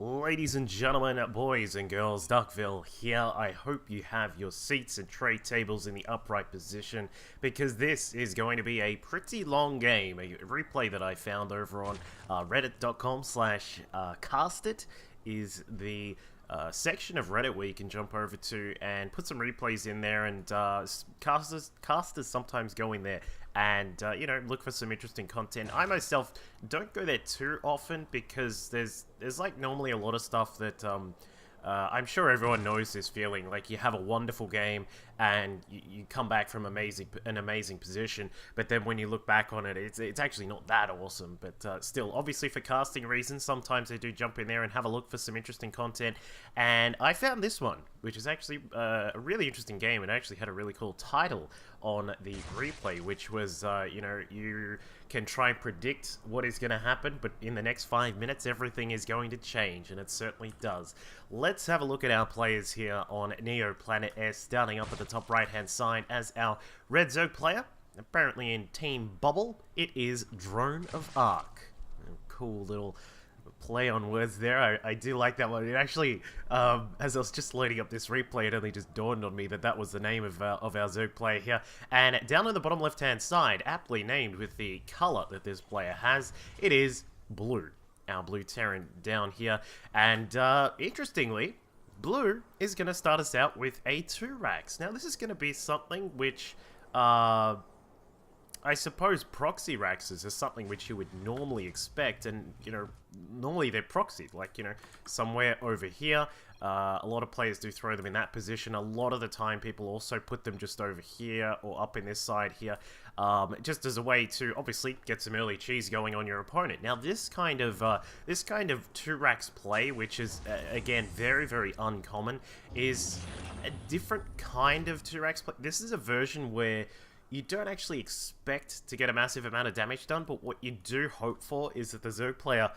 Ladies and gentlemen, boys and girls, Duckville here. I hope you have your seats and tray tables in the upright position because this is going to be a pretty long game. A replay that I found over on reddit.com/castit is the section of Reddit where you can jump over to and put some replays in there, and casters sometimes go in there and look for some interesting content. I myself don't go there too often because there's like normally a lot of stuff that I'm sure everyone knows this feeling. Like, you have a wonderful game and you come back from an amazing position, but then when you look back on it, it's actually not that awesome. But still, obviously for casting reasons, sometimes they do jump in there and have a look for some interesting content. And I found this one, which is actually a really interesting game, and actually had a really cool title on the replay, which was, you can try and predict what is going to happen, but in the next 5 minutes, everything is going to change, and it certainly does. Let's have a look at our players here on Neo Planet S, starting up at the top right-hand side as our Red Zerg player. Apparently in Team Bubble, it is DroneOfArc. Cool little play on words there. I do like that one. It actually, as I was just loading up this replay, it only just dawned on me that that was the name of our Zerg player here. And down on the bottom left-hand side, aptly named with the color that this player has, it is blue. Our blue Terran down here. And interestingly, blue is going to start us out with a 2-Rax. Now, this is going to be something which, I suppose proxy Raxes is something which you would normally expect, and, normally they're proxied, like, somewhere over here. A lot of players do throw them in that position. A lot of the time, people also put them just over here or up in this side here, just as a way to obviously get some early cheese going on your opponent. Now, this kind of 2-Rax play, which is again very, very uncommon, is a different kind of 2-Rax play. This is a version where you don't actually expect to get a massive amount of damage done, but what you do hope for is that the Zerg player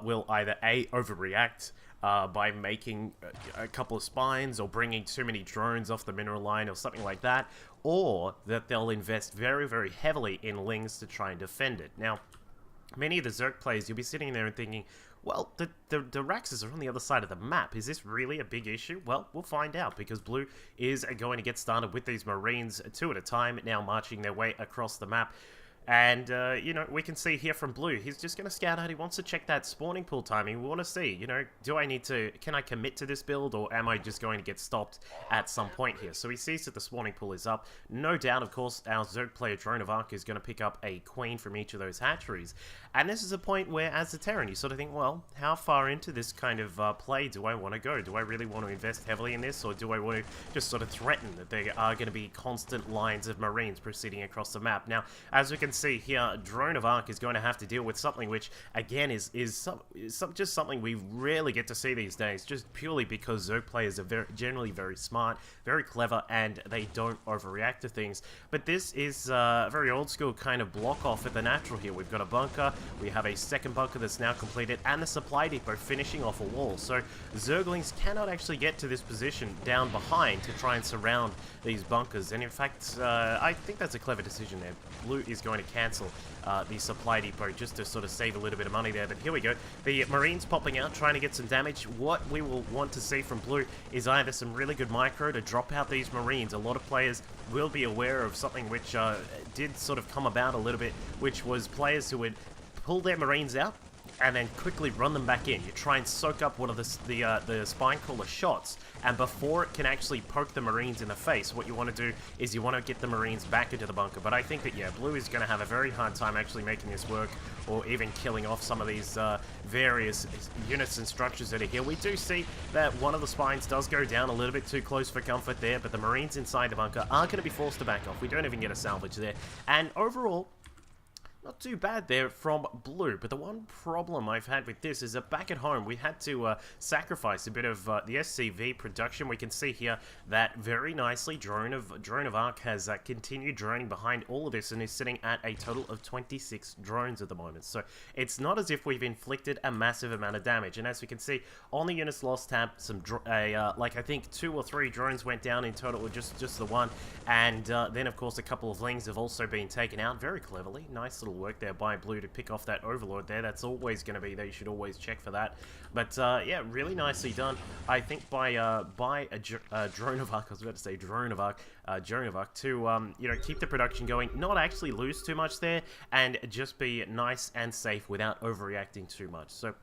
will either A, overreact by making a couple of spines or bringing too many drones off the mineral line or something like that, or that they'll invest very, very heavily in Lings to try and defend it. Now, many of the Zerg players, you'll be sitting there and thinking, well, the Raxes are on the other side of the map. Is this really a big issue? Well, we'll find out, because blue is going to get started with these Marines 2 at a time, now marching their way across the map. And, we can see here from blue, he's just going to scout out. He wants to check that spawning pool timing. We want to see, can I commit to this build, or am I just going to get stopped at some point here? So he sees that the spawning pool is up. No doubt, of course, our Zerg player DroneOfArc is going to pick up a queen from each of those hatcheries. And this is a point where, as a Terran, you sort of think, well, how far into this kind of play do I want to go? Do I really want to invest heavily in this, or do I want to just sort of threaten that there are going to be constant lines of Marines proceeding across the map? Now, as we can see here, DroneOfArc is going to have to deal with something which, again, is just something we rarely get to see these days, just purely because Zerg players are generally very smart, very clever, and they don't overreact to things. But this is a very old school kind of block off at the natural here. We've got a bunker, we have a second bunker that's now completed, and the supply depot finishing off a wall. So Zerglings cannot actually get to this position down behind to try and surround these bunkers. And in fact, I think that's a clever decision there. Blue is going to cancel the supply depot just to sort of save a little bit of money there. But here we go. The Marines popping out, trying to get some damage. What we will want to see from blue is either some really good micro to drop out these Marines. A lot of players will be aware of something which did sort of come about a little bit, which was players who would pull their Marines out and then quickly run them back in. You try and soak up one of the spine crawler shots, and before it can actually poke the Marines in the face, what you want to do is you want to get the Marines back into the bunker. But I think that, yeah, blue is going to have a very hard time actually making this work, or even killing off some of these various units and structures that are here. We do see that one of the spines does go down a little bit too close for comfort there, but the Marines inside the bunker are going to be forced to back off. We don't even get a salvage there. And overall, not too bad there from blue, but the one problem I've had with this is that back at home we had to sacrifice a bit of the SCV production. We can see here that very nicely DroneOfArc has continued droning behind all of this and is sitting at a total of 26 drones at the moment. So it's not as if we've inflicted a massive amount of damage. And as we can see on the units lost tab, like I think 2 or 3 drones went down in total, or just the one. And then of course a couple of Lings have also been taken out very cleverly. Nice little excellent work there by Blue to pick off that Overlord there. That's always going to be there. You should always check for that. But yeah, really nicely done. I think by a DroneOfArc, I was about to say DroneOfArc, to you know, keep the production going, not actually lose too much there, and just be nice and safe without overreacting too much. So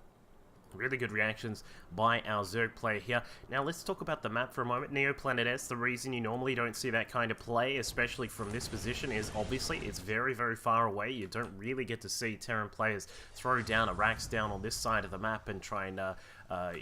really good reactions by our Zerg player here. Now let's talk about the map for a moment. Neoplanet S, the reason you normally don't see that kind of play, especially from this position, is obviously it's very, very far away. You don't really get to see Terran players throw down a racks down on this side of the map and try and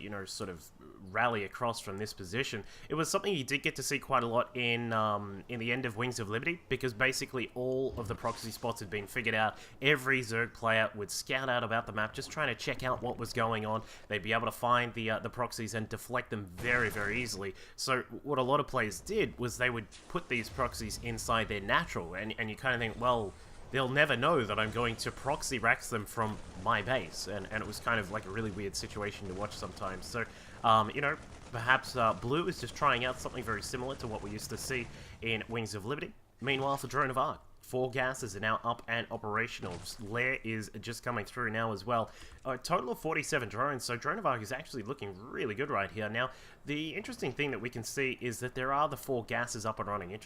you know, sort of rally across from this position. It was something you did get to see quite a lot in the end of Wings of Liberty, because basically all of the proxy spots had been figured out. Every Zerg player would scout out about the map, just trying to check out what was going on. They'd be able to find the proxies and deflect them very, very easily. So what a lot of players did was they would put these proxies inside their natural, and you kind of think, well, they'll never know that I'm going to proxy racks them from my base, and it was kind of like a really weird situation to watch sometimes. So, you know, perhaps Blue is just trying out something very similar to what we used to see in Wings of Liberty. Meanwhile, for DroneOfArc, 4 gases are now up and operational. Lair is just coming through now as well. A total of 47 drones, so DroneOfArc is actually looking really good right here. Now, the interesting thing that we can see is that there are the 4 gases up and running.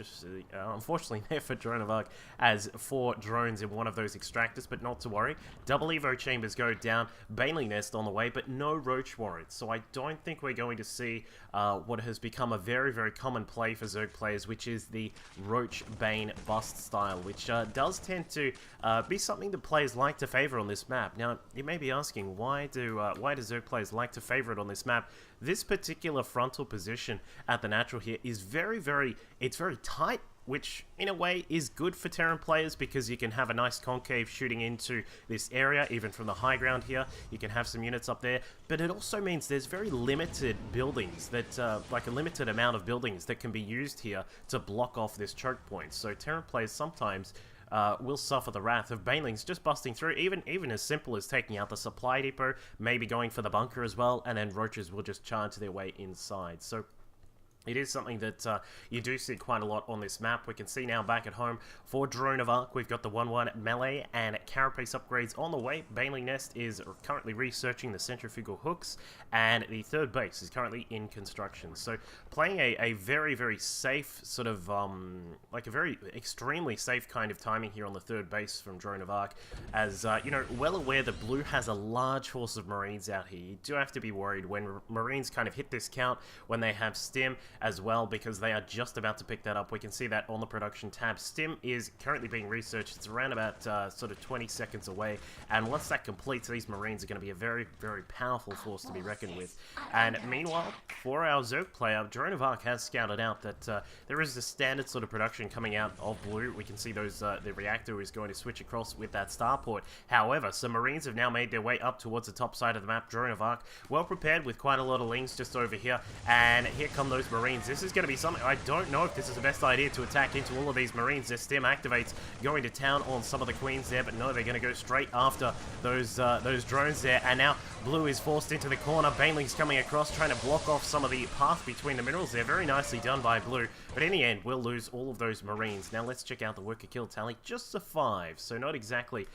Unfortunately, there for DroneOfArc as 4 drones in one of those extractors, but not to worry. Double Evo chambers go down, Baneling Nest on the way, but no Roach Warrants. So I don't think we're going to see what has become a very, very common play for Zerg players, which is the Roach Bane Bust style, which does tend to be something that players like to favor on this map. Now, you may be asking, why do Zerg players like to favor it on this map? This particular frontal position at the natural here is very, very tight, which in a way is good for Terran players because you can have a nice concave shooting into this area, even from the high ground here. You can have some units up there, but it also means there's very limited buildings that, like a limited amount of buildings that can be used here to block off this choke point. So Terran players sometimes will suffer the wrath of Banelings just busting through, even as simple as taking out the supply depot, maybe going for the bunker as well, and then Roaches will just charge their way inside. So it is something that you do see quite a lot on this map. We can see now back at home for DroneOfArc, we've got the 1-1 melee and carapace upgrades on the way. Baneling Nest is currently researching the centrifugal hooks, and the 3rd base is currently in construction. So playing a very, very safe sort of, like a very extremely safe kind of timing here on the 3rd base from DroneOfArc, as, you know, well aware that Blue has a large force of Marines out here. You do have to be worried when Marines kind of hit this count, when they have Stim as well, because they are just about to pick that up. We can see that on the production tab. Stim is currently being researched. It's around about sort of 20 seconds away, and once that completes, these Marines are going to be a very, very powerful force to be reckoned with. And meanwhile, for our Zerg player, DroneOfArc has scouted out that there is a standard sort of production coming out of Blue. We can see those the reactor is going to switch across with that starport. However, some Marines have now made their way up towards the top side of the map. DroneOfArc well prepared with quite a lot of lings just over here, and here come those Marines. This is going to be something. I don't know if this is the best idea to attack into all of these Marines. Their Stim activates, going to town on some of the Queens there, but no, they're going to go straight after those drones there. And now Blue is forced into the corner. Baneling's coming across, trying to block off some of the path between the minerals there. Very nicely done by Blue, but in the end, we'll lose all of those Marines. Now let's check out the worker kill tally. Just a 5, so not exactly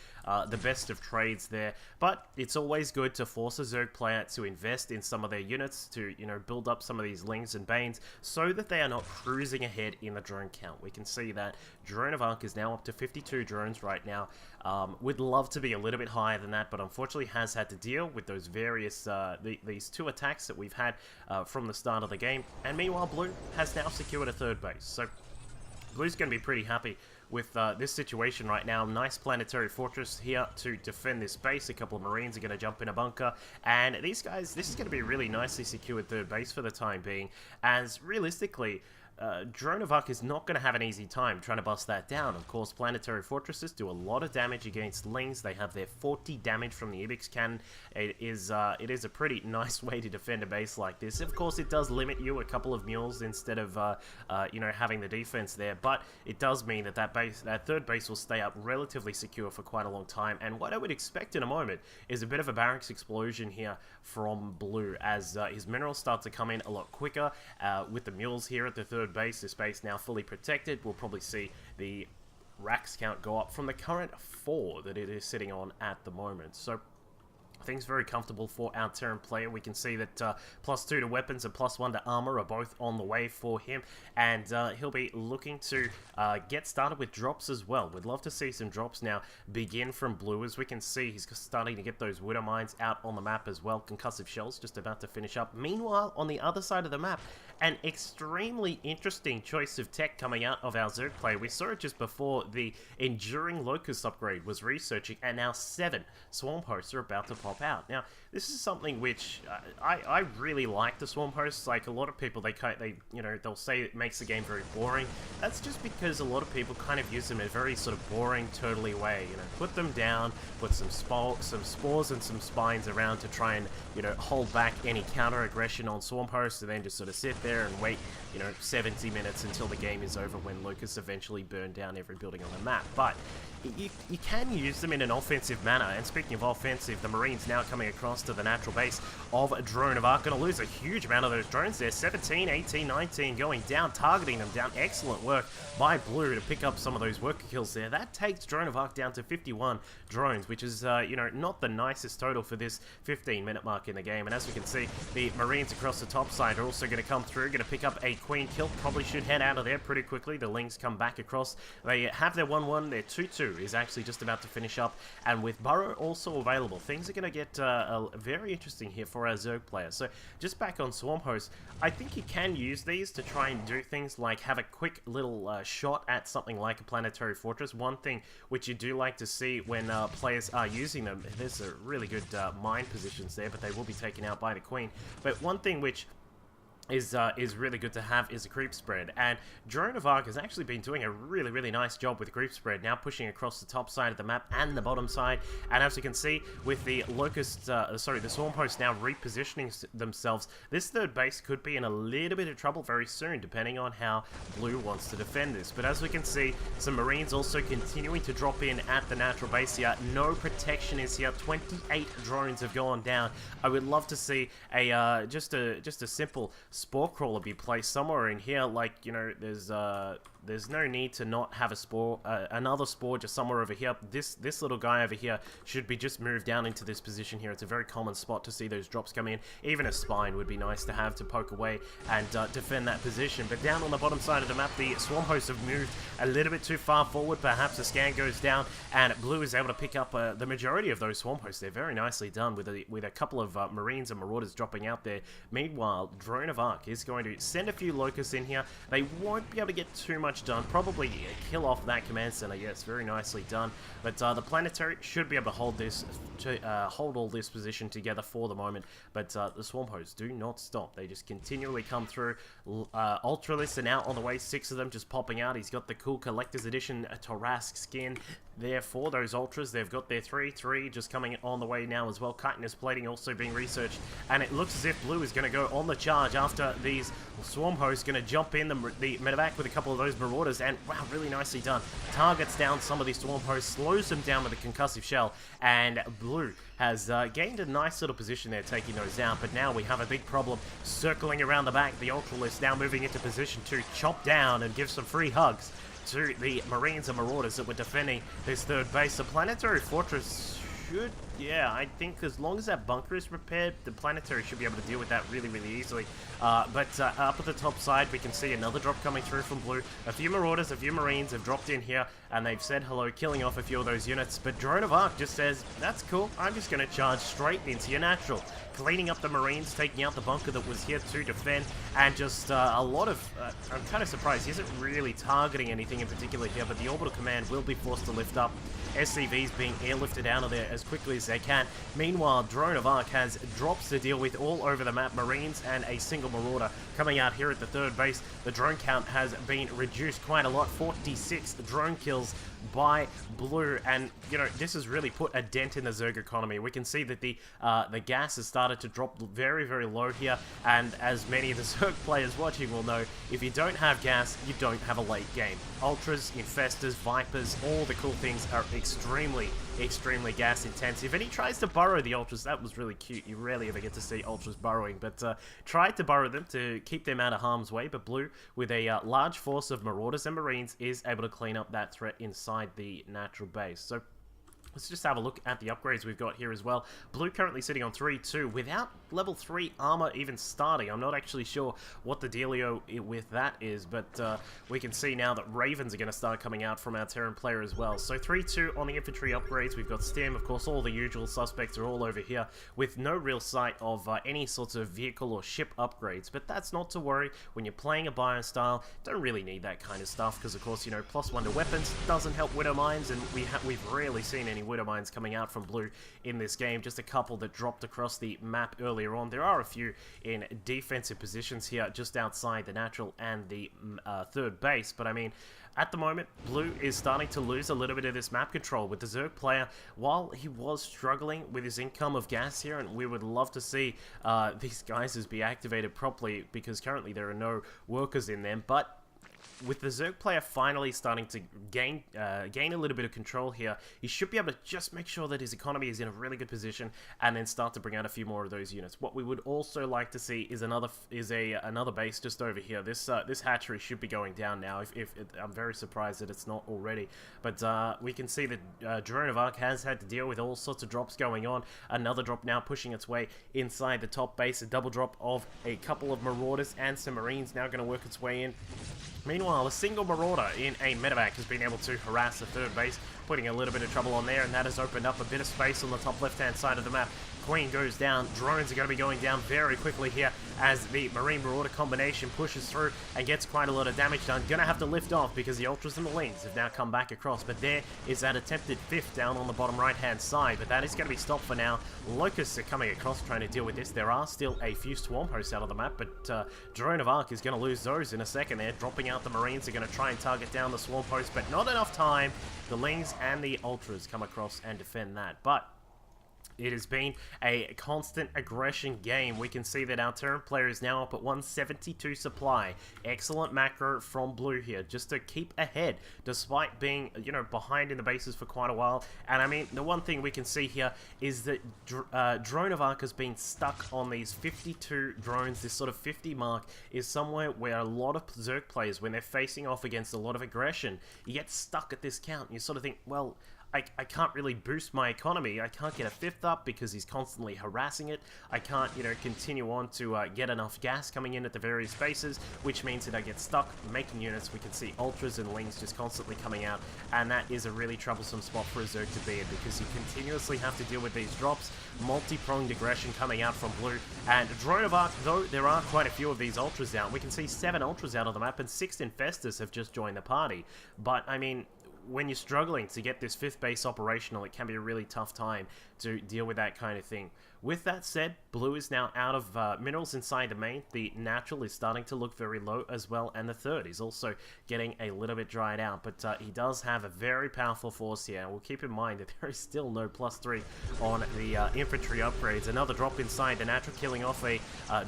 the best of trades there, but it's always good to force a Zerg player to invest in some of their units to, you know, build up some of these Lings and Banes so that they are not cruising ahead in the drone count. We can see that DroneOfArc is now up to 52 drones right now. Would love to be a little bit higher than that, but unfortunately has had to deal with those various, these 2 attacks that we've had from the start of the game. And meanwhile, Blue has now secured a 3rd base. So Blue's going to be pretty happy with this situation right now. Nice planetary fortress here to defend this base. A couple of Marines are going to jump in a bunker, and these guys, this is going to be a really nicely secured 3rd base for the time being, as realistically, DroneOfArc is not going to have an easy time trying to bust that down. Of course, planetary fortresses do a lot of damage against Lings. They have their 40 damage from the Ibix cannon. It is a pretty nice way to defend a base like this. Of course, it does limit you a couple of mules instead of, you know, having the defense there, but it does mean that that 3rd base will stay up relatively secure for quite a long time. And what I would expect in a moment is a bit of a barracks explosion here from Blue, as his minerals start to come in a lot quicker with the mules here at the 3rd base. This base now fully protected. We'll probably see the racks count go up from the current 4 that it is sitting on at the moment. So I think it's very comfortable for our Terran player. We can see that +2 to weapons and +1 to armor are both on the way for him, and he'll be looking to get started with drops as well. We'd love to see some drops now begin from Blue. As we can see, he's starting to get those Widow Mines out on the map as well. Concussive Shells just about to finish up. Meanwhile, on the other side of the map, an extremely interesting choice of tech coming out of our Zerg player. We saw it just before the Enduring Locust upgrade was researching, and now 7 Swarm Hosts are about to pop out. Now, this is something which I really like the Swarm Hosts. Like, a lot of people, they'll say it makes the game very boring. That's just because a lot of people kind of use them in a very sort of boring, turtley way. You know, put them down, put some spores and some spines around to try and, you know, hold back any counter aggression on Swarm Hosts, and then just sort of sit there and wait, you know, 70 minutes until the game is over when Locusts eventually burn down every building on the map. But you can use them in an offensive manner, and speaking of offensive, the Marines now coming across to the natural base of DroneOfArc. Going to lose a huge amount of those drones there. 17, 18, 19 going down, targeting them down. Excellent work by Blue to pick up some of those worker kills there. That takes DroneOfArc down to 51 drones, which is, you know, not the nicest total for this 15-minute mark in the game. And as we can see, the Marines across the top side are also going to come through, going to pick up a Queen kill. Probably should head out of there pretty quickly. The Lings come back across. They have their 1-1. Their 2-2 is actually just about to finish up. And with Burrow also available, things are going to get very interesting here for our Zerg player. So just back on Swarm Hosts, I think you can use these to try and do things like have a quick little shot at something like a planetary fortress. One thing which you do like to see when players are using them, there's a really good mine positions there, but they will be taken out by the Queen. But one thing which is really good to have is a creep spread, and DroneOfArc has actually been doing a really nice job with creep spread, now pushing across the top side of the map and the bottom side. And as you can see, with the the Swarm Hosts now repositioning themselves, this third base could be in a little bit of trouble very soon, depending on how Blue wants to defend this. But as we can see, some Marines also continuing to drop in at the natural base here. No protection is here. 28 drones have gone down. I would love to see a just a simple spore crawler be placed somewhere in here. Like, you know, there's no need to not have a spore, another spore just somewhere over here. This little guy over here should be just moved down into this position here. It's a very common spot to see those drops come in. Even a spine would be nice to have to poke away and defend that position. But down on the bottom side of the map, the Swarm Hosts have moved a little bit too far forward. Perhaps a scan goes down, and Blue is able to pick up the majority of those Swarm Hosts. They're very nicely done with a couple of Marines and Marauders dropping out there. Meanwhile, DroneOfArc is going to send a few Locusts in here. They won't be able to get too much done. Probably kill off that command center. Yes, very nicely done. But the Planetary should be able to hold this, hold all this position together for the moment. But the Swarm Hosts do not stop. They just continually come through. Ultralists are now on the way. 6 of them just popping out. He's got the cool Collector's Edition Tarask skin there for those Ultras. They've got their 3-3 just coming on the way now as well. Chitinous plating also being researched. And it looks as if Blue is going to go on the charge after these Swarm Hosts. Going to jump in the medevac with a couple of those Marauders. And wow, really nicely done. Targets down some of these Swarm Hosts. Slows them down with a concussive shell. And Blue has gained a nice little position there, taking those down. But now we have a big problem circling around the back. The Ultralists now moving into position to chop down and give some free hugs to the Marines and Marauders that were defending this third base. The Planetary Fortress should, yeah, I think as long as that bunker is repaired, the Planetary should be able to deal with that really easily. But up at the top side, we can see another drop coming through from Blue. A few Marauders, a few Marines have dropped in here, and they've said hello, killing off a few of those units. But DroneOfArc just says, that's cool, I'm just going to charge straight into your natural. Cleaning up the Marines, taking out the bunker that was here to defend, and just a lot of... I'm kind of surprised he isn't really targeting anything in particular here, but the Orbital Command will be forced to lift up. SCVs being airlifted out of there as quickly as they can. Meanwhile, DroneOfArc has drops to deal with all over the map. Marines and a single Marauder coming out here at the third base. The drone count has been reduced quite a lot. 46 drone kills by Blue, and you know, this has really put a dent in the Zerg economy. We can see that the gas has started to drop very low here, and as many of the Zerg players watching will know, if you don't have gas, you don't have a late game. Ultras, Infestors, Vipers, all the cool things are extremely extremely gas intensive. And he tries to burrow the Ultras. That was really cute. You rarely ever get to see Ultras burrowing, but tried to burrow them to keep them out of harm's way. But Blue, with a large force of Marauders and Marines, is able to clean up that threat inside the natural base. So let's just have a look at the upgrades we've got here as well. Blue currently sitting on 3-2 without level 3 armor even starting. I'm not actually sure what the dealio with that is, but we can see now that Ravens are going to start coming out from our Terran player as well. So 3-2 on the infantry upgrades. We've got Stim, of course, all the usual suspects are all over here with no real sight of any sorts of vehicle or ship upgrades. But that's not to worry. When you're playing a bio style, don't really need that kind of stuff because, of course, you know, +1 to weapons doesn't help Widow Mines, and we've rarely seen any Widow Mines coming out from Blue in this game. Just a couple that dropped across the map earlier on. There are a few in defensive positions here just outside the natural and the third base, but I mean, at the moment, Blue is starting to lose a little bit of this map control with the Zerg player. While he was struggling with his income of gas here, and we would love to see these geysers be activated properly because currently there are no workers in them, but with the Zerg player finally starting to gain a little bit of control here, he should be able to just make sure that his economy is in a really good position and then start to bring out a few more of those units. What we would also like to see is another base just over here. This hatchery should be going down now. If I'm very surprised that it's not already. But we can see that DroneOfArc has had to deal with all sorts of drops going on. Another drop now pushing its way inside the top base. A double drop of a couple of Marauders and some Marines now going to work its way in. Meanwhile, a single Marauder in a medevac has been able to harass the third base, putting a little bit of trouble on there, and that has opened up a bit of space on the top left-hand side of the map. Queen goes down. Drones are going to be going down very quickly here as the Marine Marauder combination pushes through and gets quite a lot of damage done. Going to have to lift off because the Ultras and the Lings have now come back across. But there is that attempted fifth down on the bottom right-hand side. But that is going to be stopped for now. Locusts are coming across trying to deal with this. There are still a few Swarm hosts out of the map, but DroneOfArc is going to lose those in a second there. Dropping out the Marines are going to try and target down the Swarm hosts, but not enough time. The Lings and the Ultras come across and defend that. But it has been a constant aggression game. We can see that our Terran player is now up at 172 supply. Excellent macro from Blue here, just to keep ahead, despite being, you know, behind in the bases for quite a while. And I mean, the one thing we can see here is that DroneOfArc has been stuck on these 52 drones. This sort of 50 mark is somewhere where a lot of Zerg players, when they're facing off against a lot of aggression, you get stuck at this count. And you sort of think, well, I can't really boost my economy. I can't get a fifth up because he's constantly harassing it. I can't, you know, continue on to get enough gas coming in at the various bases, which means that I get stuck making units. We can see Ultras and Lings just constantly coming out, and that is a really troublesome spot for a Zerg to be in because you continuously have to deal with these drops, multi-pronged aggression coming out from Blue. And DroneOfArc, though there are quite a few of these Ultras out, we can see 7 Ultras out of the map and 6 Infestors have just joined the party. But, I mean, when you're struggling to get this 5th base operational, it can be a really tough time to deal with that kind of thing. With that said, Blue is now out of minerals inside the main. The natural is starting to look very low as well, and the third is also getting a little bit dried out. But he does have a very powerful force here. We'll keep in mind that there is still no +3 on the infantry upgrades. Another drop inside the natural, killing off a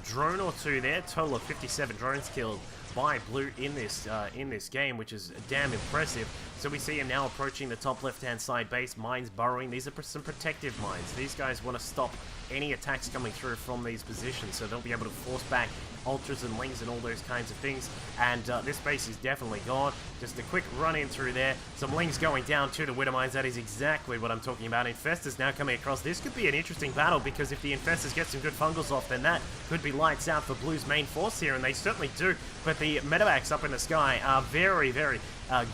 drone or two there. Total of 57 drones killed by Blue in this game, which is damn impressive. So we see him now approaching the top left-hand side base. Mines burrowing. These are some protective mines. These guys want to stop any attacks coming through from these positions, so they'll be able to force back Ultras and Lings and all those kinds of things. And this base is definitely gone. Just a quick run in through there. Some Lings going down to the Widow Mines. That is exactly what I'm talking about. Infestors now coming across. This could be an interesting battle because if the Infestors get some good fungals off, then that could be lights out for Blue's main force here, and they certainly do. But the medevacs up in the sky are very, very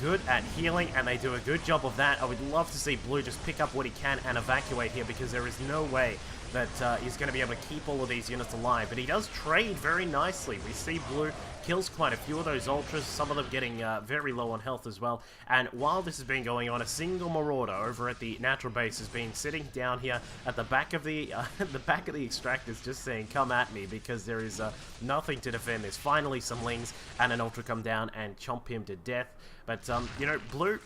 good at healing, and they do a good job of that. I would love to see Blue just pick up what he can and evacuate here because there is no way that he's going to be able to keep all of these units alive. But he does trade very nicely. We see Blue kills quite a few of those Ultras, some of them getting very low on health as well. And while this has been going on, a single Marauder over at the natural base has been sitting down here at the back of the extractors, just saying, "Come at me," because there is nothing to defend this. Finally, some Lings and an Ultra come down and chomp him to death. But you know, Blue,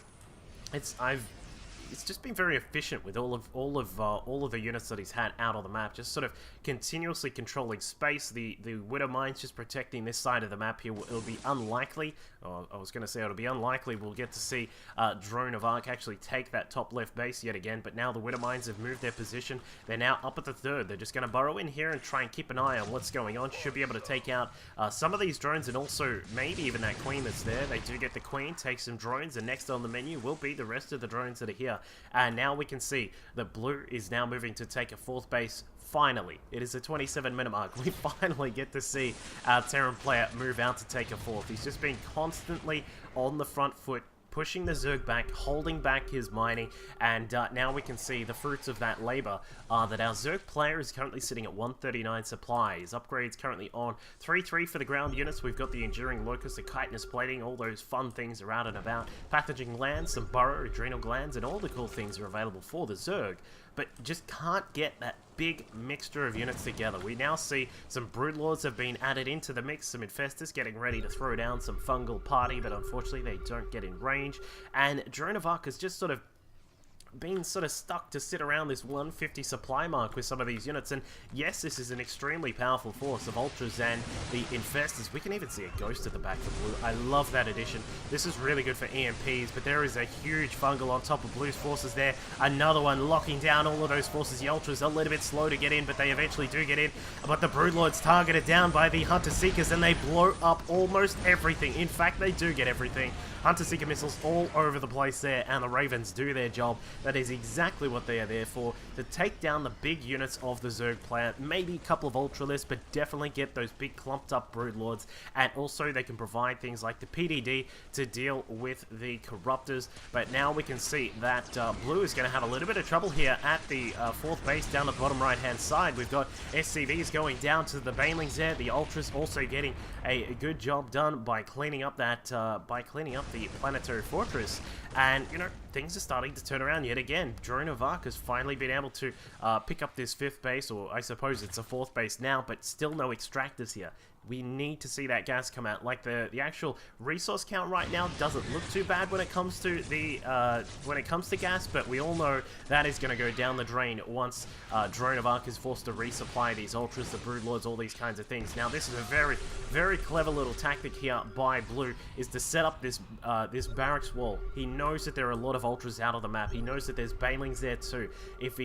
it's just been very efficient with all of the units that he's had out on the map, just sort of continuously controlling space. The Widow Mine's just protecting this side of the map here. It'll be unlikely, I was going to say it'll be unlikely we'll get to see DroneOfArc actually take that top left base yet again, but now the Widow Mines have moved their position. They're now up at the third. They're just going to burrow in here and try and keep an eye on what's going on. Should be able to take out some of these drones, and also maybe even that queen that's there. They do get the queen, take some drones, and next on the menu will be the rest of the drones that are here. And now we can see that blue is now moving to take a fourth base. Finally, it is a 27-minute mark. We finally get to see our Terran player move out to take a fourth. He's just been constantly on the front foot, pushing the Zerg back, holding back his mining, and now we can see the fruits of that labor are that our Zerg player is currently sitting at 139 supply. His upgrades currently on 3-3 for the ground units. We've got the Enduring Locust, the Chitinous Plating, all those fun things are out and about. Pathogene Glands, some Burrow, Adrenal Glands, and all the cool things are available for the Zerg, but just can't get that big mixture of units together. We now see some Broodlords have been added into the mix, some Infestors getting ready to throw down some Fungal Party, but unfortunately they don't get in range, and DroneOfArc has just sort of been stuck to sit around this 150 supply mark with some of these units. And yes, this is an extremely powerful force of Ultras and the Infestors. We can even see a Ghost at the back for blue. I love that addition. This is really good for EMPs, but there is a huge Fungal on top of blue's forces there. Another one locking down all of those forces. The Ultras are a little bit slow to get in, but they eventually do get in. But the Broodlord's targeted down by the Hunter Seekers, and they blow up almost everything. In fact, they do get everything. Hunter Seeker missiles all over the place there, and the Ravens do their job. That is exactly what they are there for, to take down the big units of the Zerg player. Maybe a couple of Ultralists, but definitely get those big clumped up Broodlords. And also they can provide things like the PDD to deal with the Corruptors. But now we can see that blue is going to have a little bit of trouble here at the fourth base down the bottom right hand side. We've got SCVs going down to the Banelings there. The Ultras also getting a good job done by cleaning up that the Planetary Fortress, and you know, things are starting to turn around yet again. DroneOfArc has finally been able to pick up this fifth base, or I suppose it's a fourth base now, but still no extractors here. We need to see that gas come out. Like the actual resource count right now doesn't look too bad when it comes to the gas, but we all know that is going to go down the drain once DroneOfArc is forced to resupply these Ultras, the Broodlords, all these kinds of things. Now this is a very, very clever little tactic here by blue, is to set up this this barracks wall. He knows that there are a lot of Ultras out on the map. He knows that there's Banelings there too. If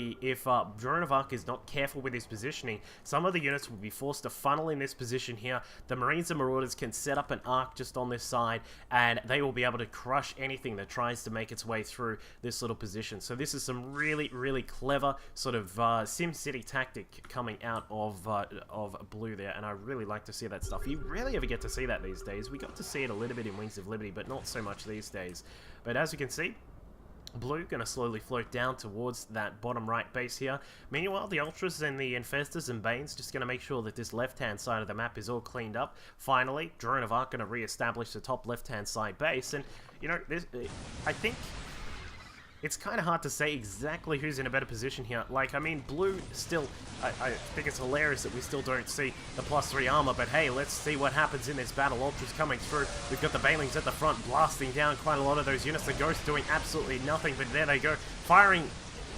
DroneOfArc is not careful with his positioning, some of the units will be forced to funnel in this position here. The Marines and Marauders can set up an arc just on this side, and they will be able to crush anything that tries to make its way through this little position. So this is some really, really clever sort of SimCity tactic coming out of blue there, and I really like to see that stuff. You rarely ever get to see that these days. We got to see it a little bit in Wings of Liberty, but not so much these days. But as you can see, blue going to slowly float down towards that bottom right base here. Meanwhile, the Ultras and the Infestors and Banes just going to make sure that this left-hand side of the map is all cleaned up. Finally, DroneOfArc going to re-establish the top left-hand side base. And, you know, I think it's kind of hard to say exactly who's in a better position here. Like, I mean, blue still, I think it's hilarious that we still don't see the +3 armor, but hey, let's see what happens in this battle. Ultras coming through. We've got the Banelings at the front blasting down quite a lot of those units. The Ghosts doing absolutely nothing, but there they go. Firing.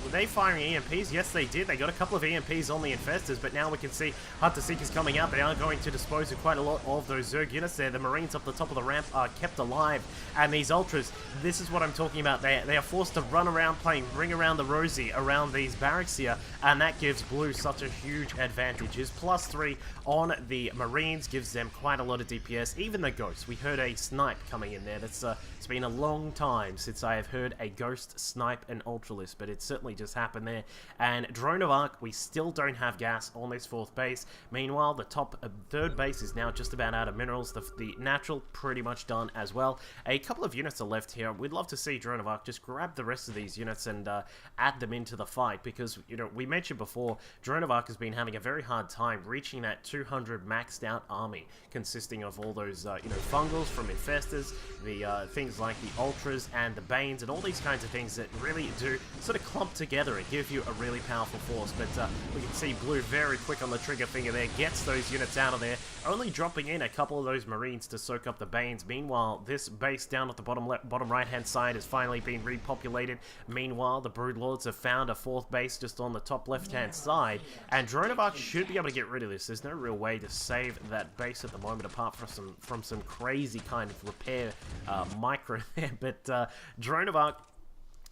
Were they firing EMPs? Yes, they did. They got a couple of EMPs on the Infestors, but now we can see Hunter Seekers coming out. They are going to dispose of quite a lot of those Zerg units there. The Marines up the top of the ramp are kept alive, and these Ultras, this is what I'm talking about. They are forced to run around playing Ring Around the Rosie around these barracks here, and that gives blue such a huge advantage. His +3 on the Marines gives them quite a lot of DPS. Even the Ghosts. We heard a snipe coming in there. It's been a long time since I have heard a Ghost snipe an Ultralist, but it's certainly just happened there. And DroneOfArc, we still don't have gas on this fourth base. Meanwhile, the top third base is now just about out of minerals. The natural pretty much done as well. A couple of units are left here. We'd love to see DroneOfArc just grab the rest of these units and add them into the fight, because, you know, we mentioned before, DroneOfArc has been having a very hard time reaching that 200 maxed out army, consisting of all those you know, Fungals from Infestors, the things like the Ultras and the Banes, and all these kinds of things that really do sort of clump together, it gives you a really powerful force. But we can see Blue very quick on the trigger finger there, gets those units out of there, only dropping in a couple of those Marines to soak up the Banes. Meanwhile, this base down at the bottom right-hand side has finally been repopulated. Meanwhile, the Broodlords have found a fourth base just on the top left-hand side, and DroneOfArc should be able to get rid of this. There's no real way to save that base at the moment, apart from some crazy kind of repair micro there. But DroneOfArc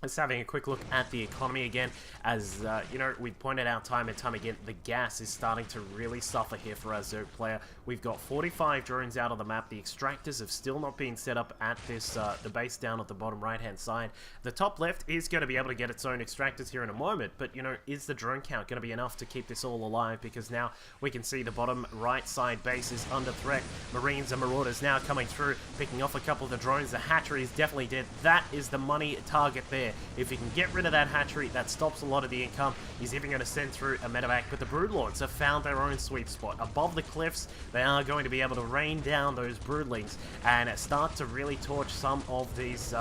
is having a quick look at the economy again. As you know, we pointed out time and time again, the gas is starting to really suffer here for our Zerg player. We've got 45 drones out on the map. The extractors have still not been set up at this the base down at the bottom right hand side. The top left is going to be able to get its own extractors here in a moment, but you know, is the drone count going to be enough to keep this all alive? Because now we can see the bottom right side base is under threat. Marines and Marauders now coming through, picking off a couple of the drones. The hatchery is definitely dead. That is the money target there. If you can get rid of that hatchery, that stops a lot of the income. He's even going to send through a medevac, but the Broodlords have found their own sweet spot. Above the cliffs, they are going to be able to rain down those Broodlings and start to really torch some of these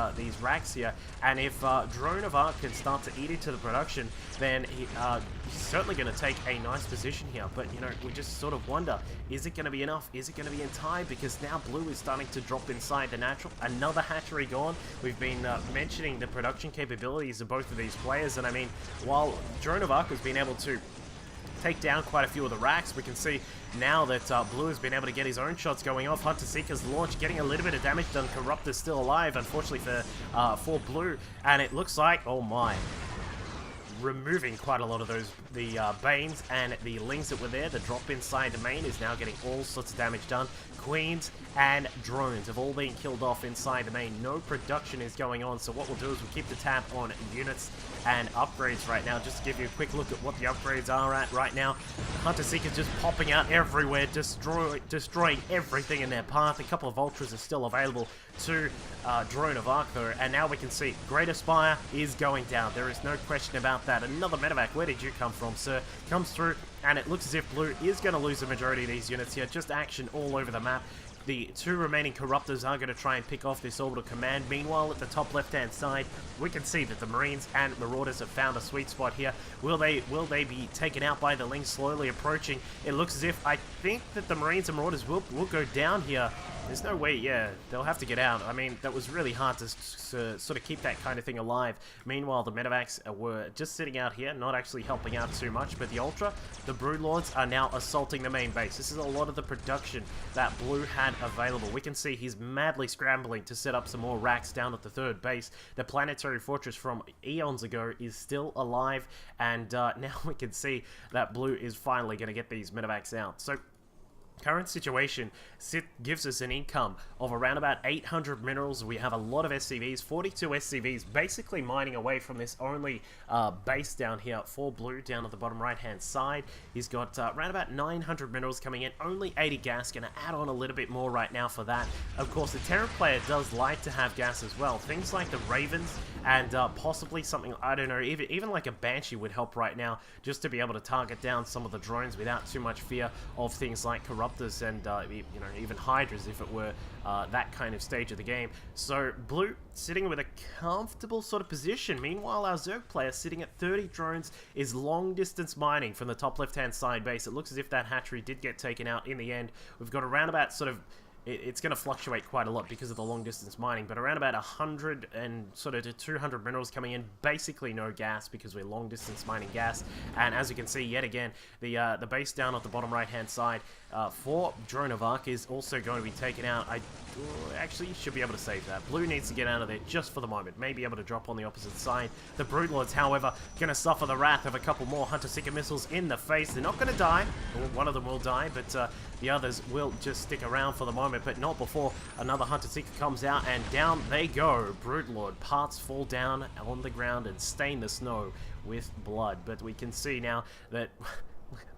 racks here. And if DroneOfArc can start to eat into the production, then he's certainly going to take a nice position here. But, you know, we just sort of wonder, is it going to be enough? Is it going to be in time? Because now Blue is starting to drop inside the natural. Another hatchery gone. We've been mentioning the production capabilities of both of these players, and I mean, while DroneOfArc has been able to take down quite a few of the racks, we can see now that Blue has been able to get his own shots going off. Hunter Seeker's launch getting a little bit of damage done. Corruptor's still alive, unfortunately for Blue, and it looks like, oh my, removing quite a lot of the Banes and the Lings that were there. The drop inside the main is now getting all sorts of damage done. Queens and drones have all been killed off inside the main. No production is going on, so what we'll do is we'll keep the tab on units and upgrades right now, just to give you a quick look at what the upgrades are at right now. Hunter Seeker's just popping out everywhere, destroying everything in their path. A couple of Ultras are still available to DroneOfArc though, and now we can see Greater Spire is going down. There is no question about that. Another medevac, where did you come from, sir? Comes through, and it looks as if Blue is going to lose the majority of these units here. Just action all over the map. The two remaining Corruptors are going to try and pick off this orbital command. Meanwhile, at the top left-hand side, we can see that the Marines and Marauders have found a sweet spot here. Will they be taken out by the Lings slowly approaching? It looks as if, I think that the Marines and Marauders will go down here. There's no way, yeah, they'll have to get out. I mean, that was really hard to sort of keep that kind of thing alive. Meanwhile, the medevacs were just sitting out here, not actually helping out too much. But the Ultra, the Broodlords are now assaulting the main base. This is a lot of the production that Blue had available. We can see he's madly scrambling to set up some more racks down at the third base. The planetary fortress from eons ago is still alive, and now we can see that Blue is finally going to get these medevacs out. So current situation gives us an income of around about 800 minerals. We have a lot of SCVs, 42 SCVs, basically mining away from this only base down here for Blue, down at the bottom right-hand side. He's got around about 900 minerals coming in, only 80 gas. Going to add on a little bit more right now for that. Of course, the Terran player does like to have gas as well. Things like the Ravens and possibly something, I don't know, even like a Banshee would help right now, just to be able to target down some of the drones without too much fear of things like Corruptors and you know, even Hydras if it were that kind of stage of the game. So Blue sitting with a comfortable sort of position. Meanwhile, our Zerg player sitting at 30 drones is long distance mining from the top left hand side base. It looks as if that hatchery did get taken out in the end. We've got around about sort of, it's going to fluctuate quite a lot because of the long distance mining, but around about 100 and sort of to 200 minerals coming in. Basically no gas because we're long distance mining gas. And as you can see, yet again, the base down at the bottom right hand side for DroneOfArc is also going to be taken out. I actually should be able to save that. Blue needs to get out of there just for the moment. May be able to drop on the opposite side. The Broodlords, however, going to suffer the wrath of a couple more Hunter Seeker missiles in the face. They're not going to die. Well, one of them will die, but the others will just stick around for the moment, but not before another Hunter Seeker comes out, and down they go. Broodlord parts fall down on the ground and stain the snow with blood. But we can see now that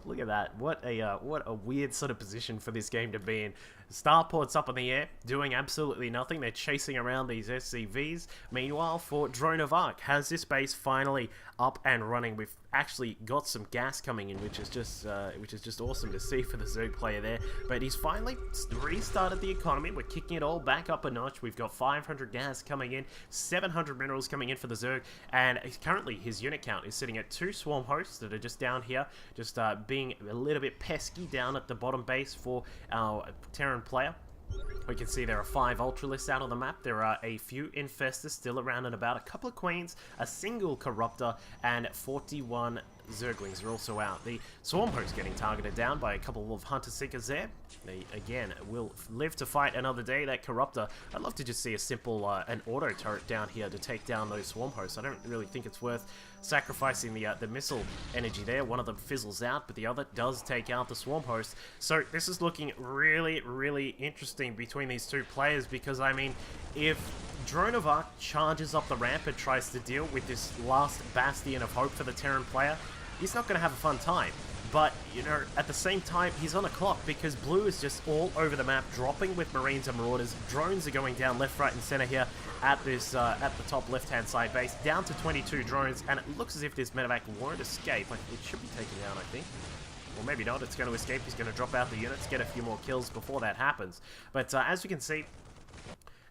look at that. What a weird sort of position for this game to be in. Starport's up in the air, doing absolutely nothing. They're chasing around these SCVs. Meanwhile, for DroneOfArc, has this base finally up and running. We've actually got some gas coming in, which is just awesome to see for the Zerg player there. But he's finally restarted the economy. We're kicking it all back up a notch. We've got 500 gas coming in, 700 minerals coming in for the Zerg, and currently his unit count is sitting at 2 swarm hosts that are just down here, just being a little bit pesky down at the bottom base for our Terran player. We can see there are 5 Ultralists out on the map. There are a few Infestors still around and about, a couple of Queens, a single Corruptor, and 41 Zerglings are also out. The Swarm Host getting targeted down by a couple of Hunter Seekers there. They, again, will live to fight another day. That Corruptor, I'd love to just see a simple, an auto turret down here to take down those Swarm Hosts. I don't really think it's worth sacrificing the missile energy there. One of them fizzles out, but the other does take out the Swarm Host. So this is looking really, really interesting between these two players, because, I mean, if DroneOfArc charges up the ramp and tries to deal with this last bastion of hope for the Terran player, he's not going to have a fun time. But, you know, at the same time, he's on a clock, because Blue is just all over the map, dropping with Marines and Marauders. Drones are going down left, right, and center here at this at the top left-hand side base, down to 22 drones, and it looks as if this medevac won't escape. Like, it should be taken down, I think. Or maybe not. It's going to escape. He's going to drop out the units, get a few more kills before that happens. But as you can see,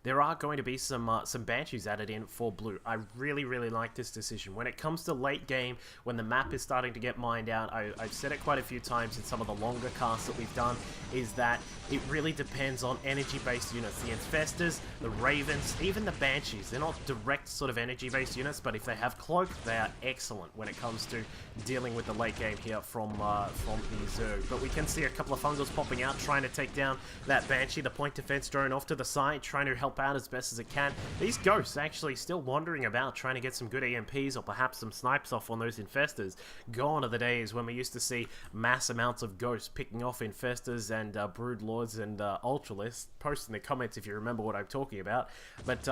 there are going to be some Banshees added in for Blue. I really, really like this decision. When it comes to late game, when the map is starting to get mined out, I've said it quite a few times in some of the longer casts that we've done, is that it really depends on energy-based units. The Infestors, the Ravens, even the Banshees. They're not direct sort of energy-based units, but if they have Cloak, they are excellent when it comes to dealing with the late game here from the Zerg. But we can see a couple of Fungals popping out, trying to take down that Banshee. The point defense drone off to the side, trying to help out as best as it can. These Ghosts actually still wandering about, trying to get some good EMPs or perhaps some snipes off on those Infestors. Gone are the days when we used to see mass amounts of Ghosts picking off Infestors and Broodlords and Ultralists. Post in the comments if you remember what I'm talking about. But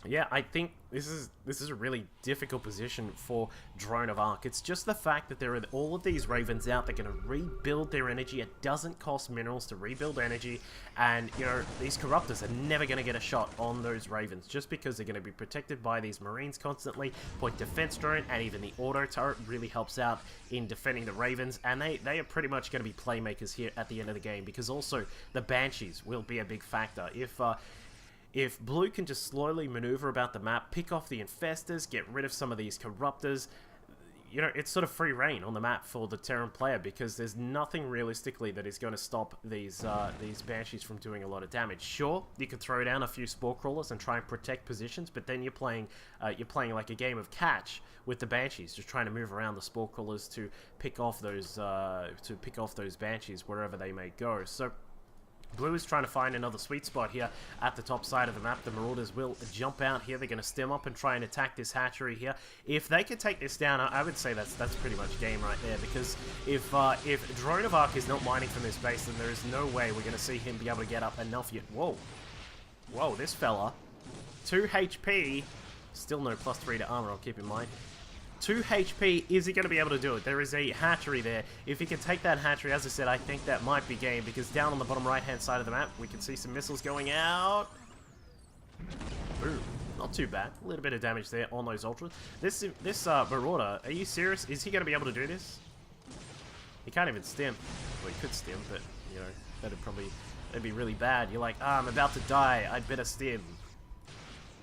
yeah, I think this is a really difficult position for DroneOfArc. It's just the fact that there are all of these Ravens out. They're going to rebuild their energy. It doesn't cost minerals to rebuild energy, and you know, these Corruptors are never going to get a shot on those Ravens just because they're going to be protected by these Marines constantly. Point defense drone and even the auto turret really helps out in defending the Ravens, and they are pretty much going to be playmakers here at the end of the game, because also the Banshees will be a big factor. If Blue can just slowly maneuver about the map, pick off the Infestors, get rid of some of these Corruptors, you know, it's sort of free reign on the map for the Terran player, because there's nothing realistically that is going to stop these Banshees from doing a lot of damage. Sure, you could throw down a few Spore Crawlers and try and protect positions, but then you're playing like a game of catch with the Banshees, just trying to move around the Spore Crawlers to pick off those Banshees wherever they may go. So Blue is trying to find another sweet spot here at the top side of the map. The Marauders will jump out here. They're going to stem up and try and attack this hatchery here. If they can take this down, I would say that's pretty much game right there, because if DroneOfArc is not mining from this base, then there is no way we're going to see him be able to get up enough yet. Whoa. Whoa, this fella. 2 HP. Still no +3 to armor, I'll keep in mind. 2 HP, is he going to be able to do it? There is a hatchery there. If he can take that hatchery, as I said, I think that might be game, because down on the bottom right-hand side of the map, we can see some missiles going out. Boom. Not too bad. A little bit of damage there on those Ultras. This Marauder, are you serious? Is he going to be able to do this? He can't even stim. Well, he could stim, but, you know, that'd be really bad. You're like, I'm about to die. I'd better stim.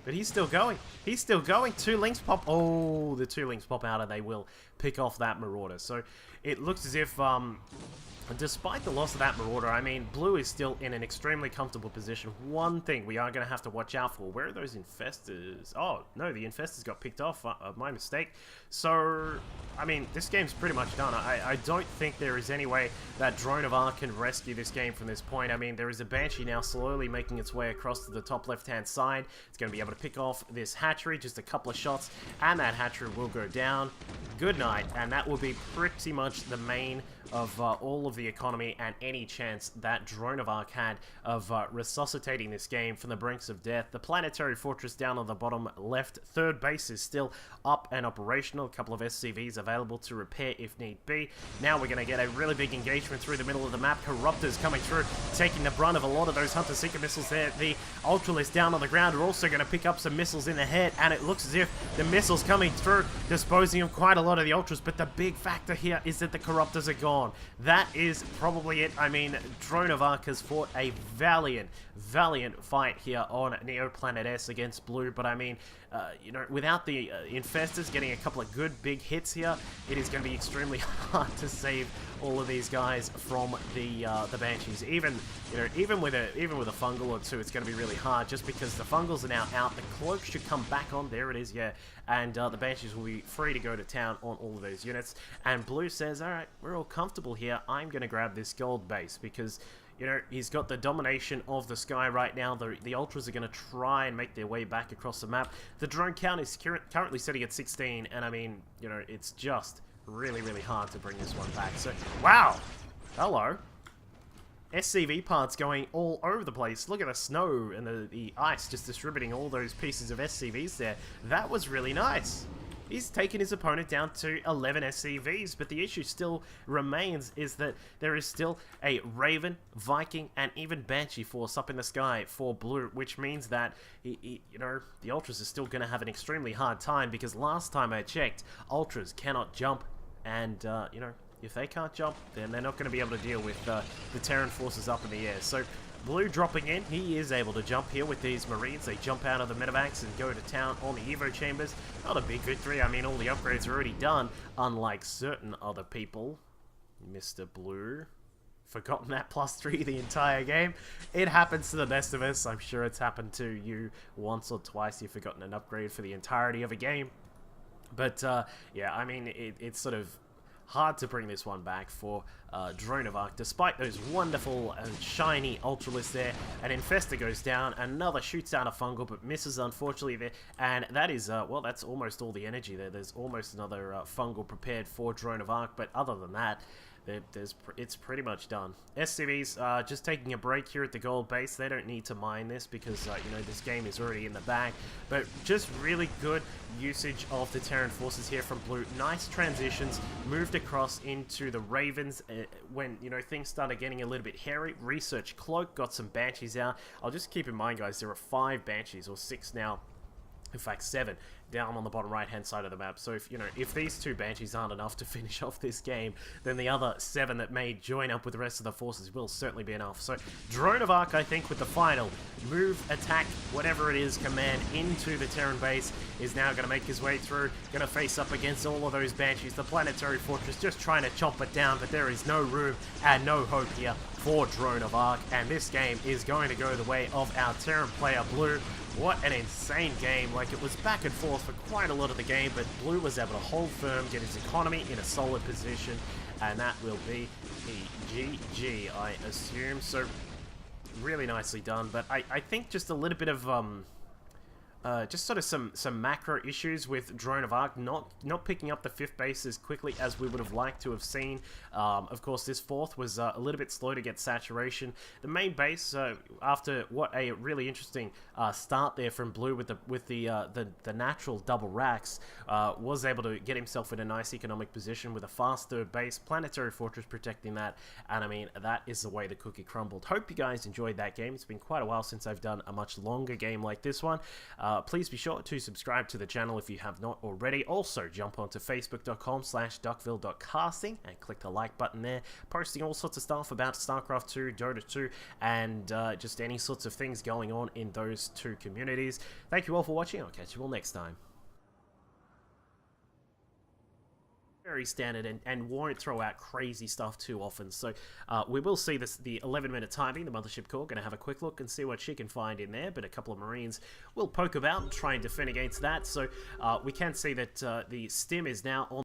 But he's still going. He's still going. 2 links pop. Oh, the 2 links pop out and they will pick off that Marauder. So it looks as if, despite the loss of that Marauder, I mean, Blue is still in an extremely comfortable position. One thing we are going to have to watch out for. Where are those Infestors? Oh, no, the Infestors got picked off. My mistake. So, I mean, this game's pretty much done. I don't think there is any way that DroneOfArc can rescue this game from this point. I mean, there is a Banshee now slowly making its way across to the top left-hand side. It's going to be able to pick off this hatchery, just a couple of shots, and that hatchery will go down. Good night, and that will be pretty much the main of all of the economy and any chance that DroneOfArc had of resuscitating this game from the brinks of death. The planetary fortress down on the bottom left, third base is still up and operational. A couple of SCVs available to repair if need be. Now we're going to get a really big engagement through the middle of the map. Corruptors coming through, taking the brunt of a lot of those Hunter-Seeker missiles there. The Ultralists down on the ground are also going to pick up some missiles in the head, and it looks as if the missiles coming through, disposing of quite a lot of the Ultras, but the big factor here is that the Corruptors are gone. That is probably it. I mean, DroneOfArc has fought a valiant fight here on Neo Planet S against Blue, but I mean, you know, without the Infestors getting a couple of good big hits here, it is going to be extremely hard to save all of these guys from the Banshees. Even with a fungal or two, it's going to be really hard just because the fungals are now out. The cloak should come back on. There it is, yeah. And the Banshees will be free to go to town on all of those units. And Blue says, all right, we're all comfortable here. I'm going to grab this gold base because, you know, he's got the domination of the sky right now. The Ultras are going to try and make their way back across the map. The drone count is currently sitting at 16, and I mean, you know, it's just really hard to bring this one back. So, wow! Hello. SCV parts going all over the place. Look at the snow and the ice just distributing all those pieces of SCVs there. That was really nice. He's taken his opponent down to 11 SCVs, but the issue still remains is that there is still a Raven, Viking, and even Banshee force up in the sky for Blue, which means that, you know, the Ultras are still going to have an extremely hard time because last time I checked, Ultras cannot jump, and, you know, if they can't jump, then they're not going to be able to deal with the Terran forces up in the air. So, Blue dropping in, he is able to jump here with these Marines. They jump out of the medevacs and go to town on the Evo chambers. Not a big victory. I mean, all the upgrades are already done, unlike certain other people. Mr. Blue, forgotten that +3 the entire game. It happens to the best of us. I'm sure it's happened to you once or twice. You've forgotten an upgrade for the entirety of a game. But, yeah, I mean, it's sort of hard to bring this one back for DroneOfArc, despite those wonderful shiny Ultralists there. An Infestor goes down, another shoots down a Fungal, but misses unfortunately there, and that is, well, that's almost all the energy there. There's almost another Fungal prepared for DroneOfArc, but other than that, it's pretty much done. SCVs just taking a break here at the gold base. They don't need to mine this because, you know, this game is already in the bag. But just really good usage of the Terran forces here from Blue. Nice transitions, moved across into the Ravens when, you know, things started getting a little bit hairy. Research Cloak, got some Banshees out. I'll just keep in mind, guys, there are 5 Banshees, or 6 now. In fact, 7 down on the bottom right-hand side of the map. So if, you know, if these 2 Banshees aren't enough to finish off this game, then the other 7 that may join up with the rest of the forces will certainly be enough. So DroneOfArc, I think, with the final move, attack, whatever it is, command into the Terran base, is now going to make his way through, going to face up against all of those Banshees. The planetary fortress just trying to chomp it down, but there is no room and no hope here for DroneOfArc, and this game is going to go the way of our Terran player, Blue. What an insane game. Like, it was back and forth for quite a lot of the game, but Blue was able to hold firm, get his economy in a solid position, and that will be the GG, I assume. So, really nicely done, but I think just a little bit of, just sort of some macro issues with DroneOfArc not picking up the 5th base as quickly as we would have liked to have seen. Of course, this 4th was a little bit slow to get saturation. The main base, after what a really interesting start there from Blue with the natural double racks, was able to get himself in a nice economic position with a fast 3rd base, planetary fortress protecting that, and I mean, that is the way the cookie crumbled. Hope you guys enjoyed that game. It's been quite a while since I've done a much longer game like this one. Please be sure to subscribe to the channel if you have not already. Also, jump onto facebook.com/duckville.casting and click the like button there. Posting all sorts of stuff about StarCraft 2, Dota 2, and just any sorts of things going on in those 2 communities. Thank you all for watching. I'll catch you all next time. Very standard and won't throw out crazy stuff too often. So we will see this, the 11-minute timing, the Mothership Core, going to have a quick look and see what she can find in there, but a couple of Marines will poke about and try and defend against that. So we can see that the stim is now on